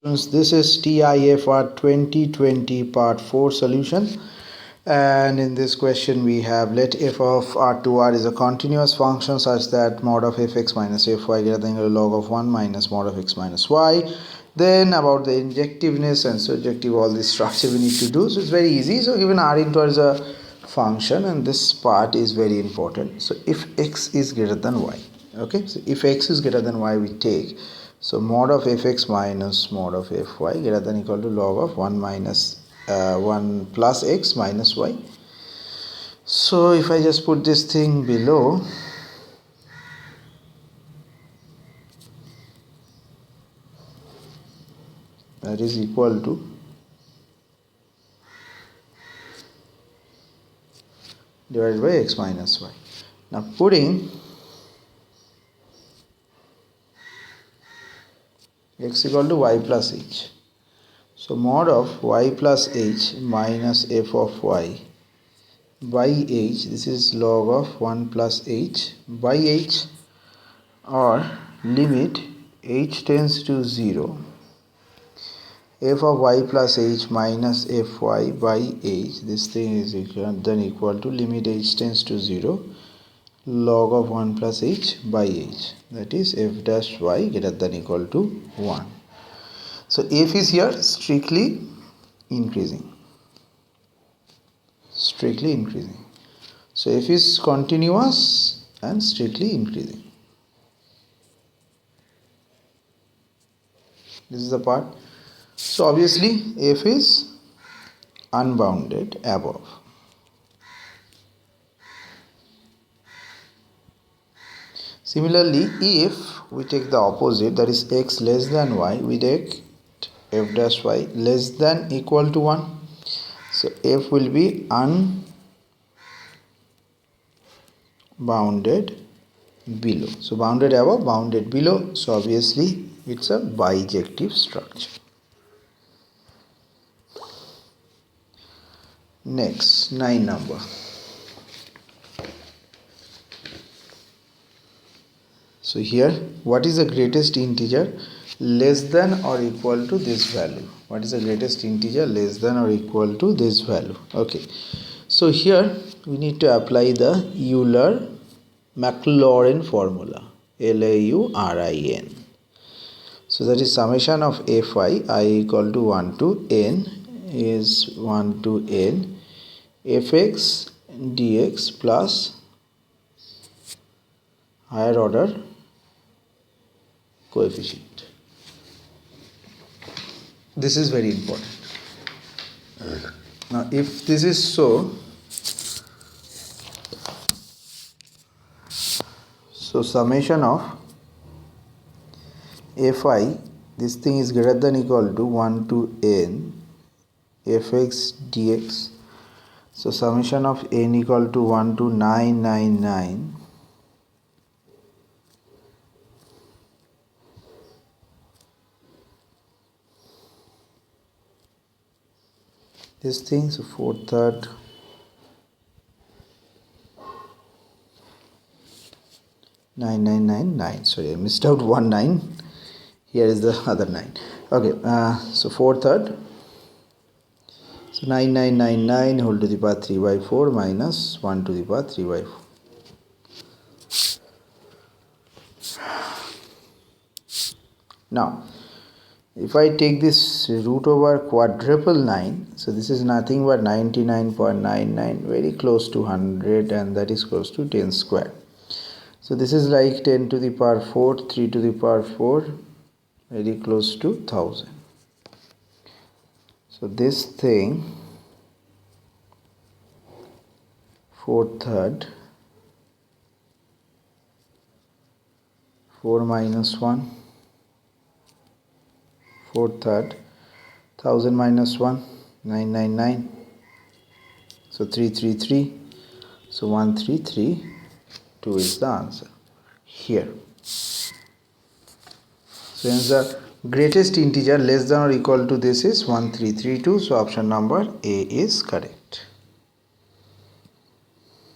This is TIFR 2020 part 4 solution, and in this question we have let f of r2r is a continuous function such that mod of fx minus fy greater than log of 1 minus mod of x minus y. Then about the injectiveness and surjective, all this structure we need to do. So it's very easy. So given r into r is a function, and this part is very important. So if x is greater than y, okay, so if x is greater than y, we take so mod of fx minus mod of fy greater than equal to log of 1 minus 1 plus x minus y. So if I just put this thing below, that is equal to divided by x minus y. Now putting x equal to y plus h. So mod of y plus h minus f of y by h, this is log of 1 plus h by h, or limit h tends to 0 f of y plus h minus fy by h, this thing is then equal to limit h tends to 0 log of 1 plus h by h, that is f dash y greater than equal to 1. So f is here strictly increasing. So f is continuous and strictly increasing. This is the part. So obviously f is unbounded above. Similarly, if we take the opposite, that is x less than y, we take f dash y less than equal to 1. So f will be unbounded below. So bounded above, bounded below. So obviously it's a bijective structure. Next, 9 number. So here, what is the greatest integer less than or equal to this value? What is the greatest integer less than or equal to this value? Okay. So here we need to apply the Euler-Maclaurin formula. Laurin. So that is summation of fi I equal to 1 to n is 1 to n fx dx plus higher order coefficient. This is very important. Now if this is so summation of fi, this thing is greater than equal to 1 to n fx dx. So summation of n equal to 1 to 999 this thing, so 4/3 9999. Sorry, I missed out 1 9. Here is the other 9. Okay, so 4/3. So 9999 whole to the power 3 by 4 minus 1 to the power 3 by 4. Now, if I take this root over quadruple 9, so this is nothing but 99.99, very close to 100, and that is close to 10 square. So this is like 10 to the power 4, 3 to the power 4, very close to 1000. So this thing 4/3 4 minus 1 4/3 1000 minus 1 999, so 333, so 1332 is the answer here. So hence the greatest integer less than or equal to this is 1332. So option number A is correct.